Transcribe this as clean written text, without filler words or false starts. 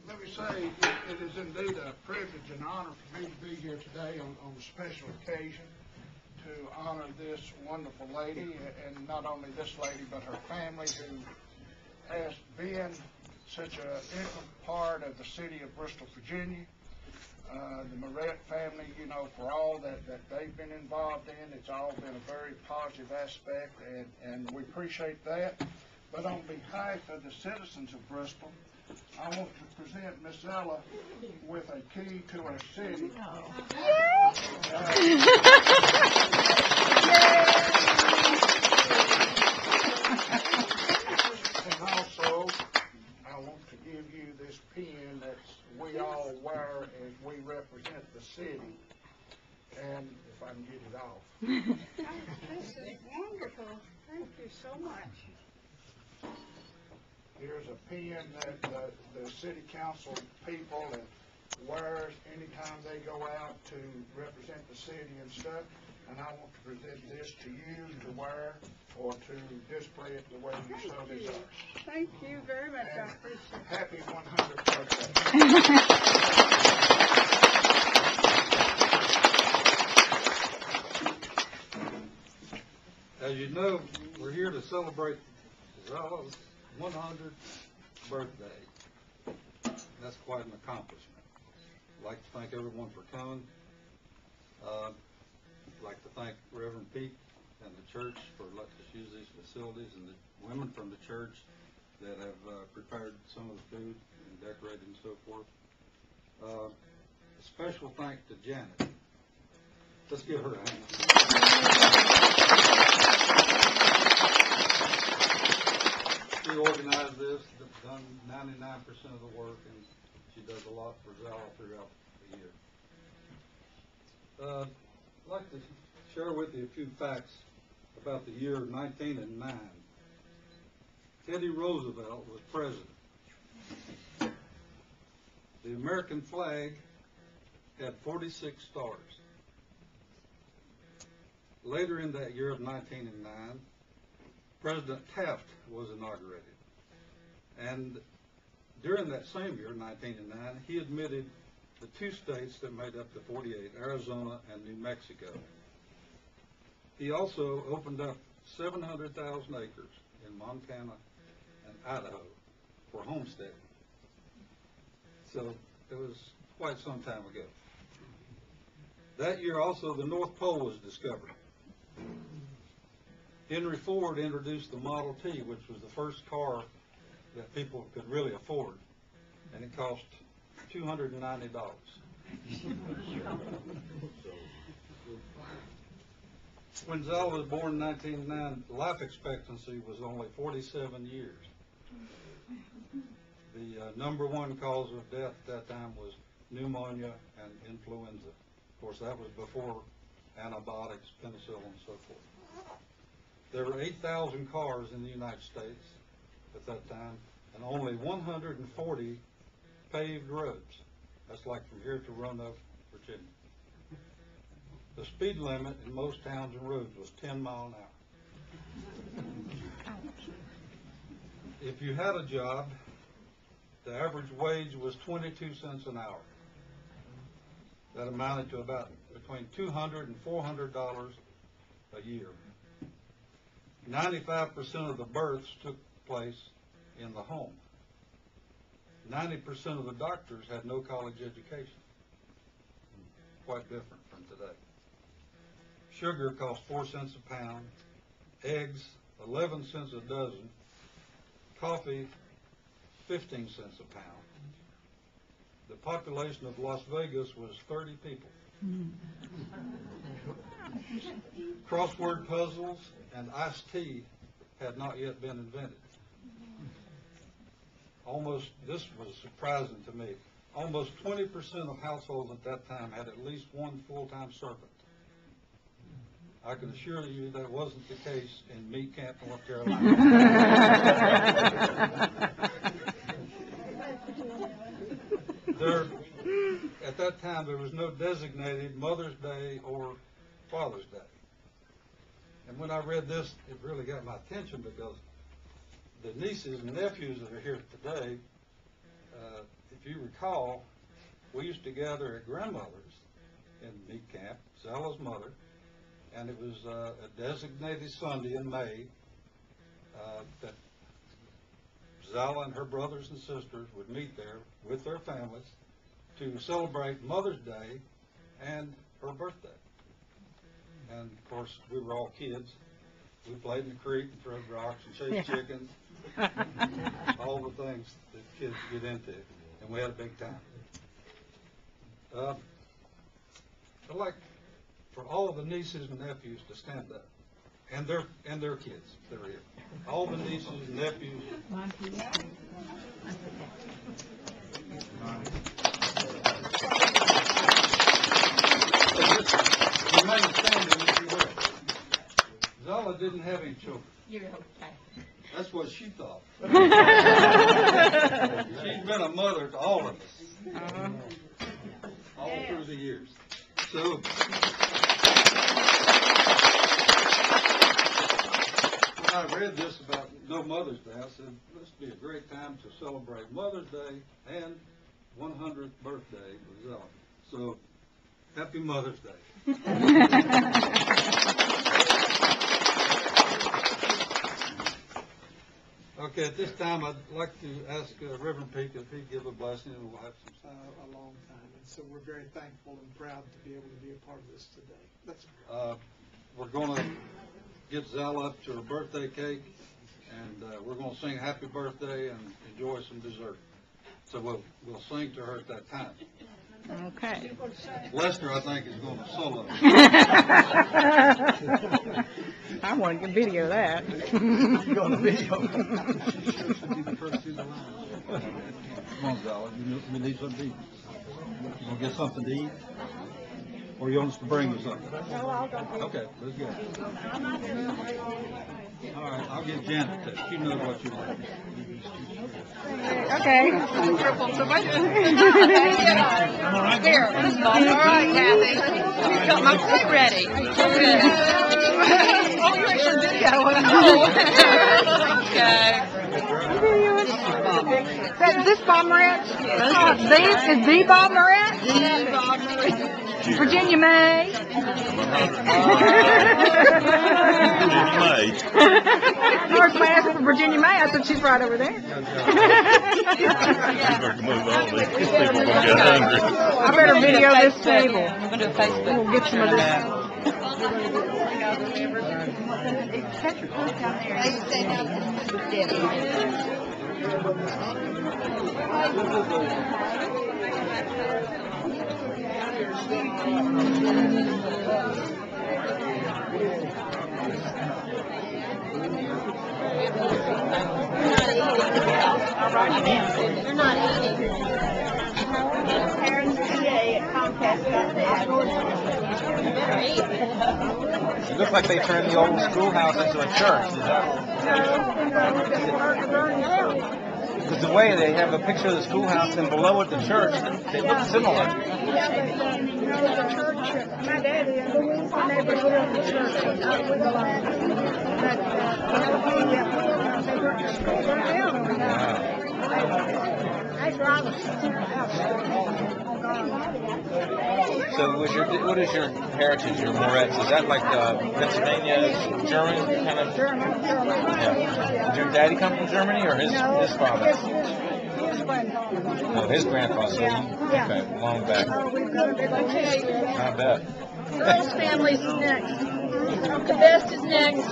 let me say, it is indeed a privilege and honor for me to be here today on a special occasion to honor this wonderful lady, and not only this lady, but her family, who has been such an integral part of the city of Bristol, Virginia. The Moret family, you know, for all that they've been involved in, it's all been a very positive aspect, and we appreciate that. But on behalf of the citizens of Bristol, I want to present Miss Zella with a key to our city. And also, I want to give you this pen that we all wear as we represent the city. And if I can get it off. This is wonderful. Thank you so much. Here's a pen that the city council people that wears anytime they go out to represent the city and stuff. And I want to present this to you to wear or to display it the way you so desire. Thank you very much. I appreciate it. Happy 100th birthday. As you know, we're here to celebrate Zella's 100th birthday. That's quite an accomplishment. I'd like to thank everyone for coming. I'd like to thank Reverend Pete and the church for letting us use these facilities, and the women from the church that have prepared some of the food and decorated and so forth. A special thanks to Janet. Let's give her a hand. She organized this, done 99% of the work, and she does a lot for Zella throughout the year. I'd like to share with you a few facts about the year 1909. Teddy Roosevelt was president. The American flag had 46 stars. Later in that year of 1909, President Taft was inaugurated. And during that same year, 1909, he admitted the two states that made up the 48, Arizona and New Mexico. He also opened up 700,000 acres in Montana and Idaho for homesteading. So it was quite some time ago. That year also the North Pole was discovered. Henry Ford introduced the Model T, which was the first car that people could really afford, and it cost $290. When Zella was born in 1909, life expectancy was only 47 years. The number one cause of death at that time was pneumonia and influenza. Of course, that was before antibiotics, penicillin, and so forth. There were 8,000 cars in the United States at that time, and only 140 paved roads. That's like from here to Roanoke, Virginia. The speed limit in most towns and roads was 10 miles an hour. If you had a job, the average wage was 22 cents an hour. That amounted to about between $200 and $400 a year. 95% of the births took place in the home. 90% of the doctors had no college education. Quite different from today. Sugar cost 4 cents a pound, eggs 11 cents a dozen, coffee 15 cents a pound. The population of Las Vegas was 30 people. Crossword puzzles and iced tea had not yet been invented. This was surprising to me, almost 20% of households at that time had at least one full-time servant. I can assure you that wasn't the case in Meat Camp, North Carolina. At that time, there was no designated Mother's Day or Father's Day. And when I read this, it really got my attention because the nieces and nephews that are here today, if you recall, we used to gather at grandmother's in meat camp, Zella's mother, and it was a designated Sunday in May that Zella and her brothers and sisters would meet there with their families to celebrate Mother's Day and her birthday. And of course, we were all kids. We played in the creek and threw rocks and chased chickens, all the things that kids get into, and we had a big time. I'd like for all the nieces and nephews to stand up, and their kids that are here. All the nieces and nephews. Remain standing if you will. Zella didn't have any children. You're okay. That's what she thought. She's been a mother to all of us, all through the years. So, when I read this about No Mother's Day, I said, this would be a great time to celebrate Mother's Day and 100th birthday for Zella. So, happy Mother's Day. Okay, at this time, I'd like to ask Reverend Peake if he'd give a blessing, and we'll have some. A long time, and so we're very thankful and proud to be able to be a part of this today. Let's We're going to get Zella up to her birthday cake, and we're going to sing happy birthday and enjoy some dessert. So we'll sing to her at that time. Okay. Lester, I think, is going to solo. I want to video of that. You're going to video. Should be the first in the line. Come on, Zella. You need something to eat. You want to get something to eat? Or you want us to bring you something? No, I'll go. Okay, let's go. All right, I'll get Janet to. She knows what you like. Okay. Here. All right, Kathy. Got my plate ready. Oh, you're actually videoing. Okay. Is this Bob Moretz? Is the Bob Moretz? Virginia May. North West for Virginia May. I thought she's right over there. I better video this table. We'll get some of this. They're not eating. Parents PA at Comcast got that. It looks like they turned the old schoolhouse into a church. Is that? Because the way they have a picture of the schoolhouse and below it the church, they look similar. The church, my daddy and the neighbors lived in the church. We go back. But they were just burned down. After I was So what is your heritage, your Moretz? Is that like Pennsylvania, German kind of? Yeah. Did your daddy come from Germany or his father? His grandfather. No, his grandfather. So okay, long back. I bet. Earl's family's next. The best is next.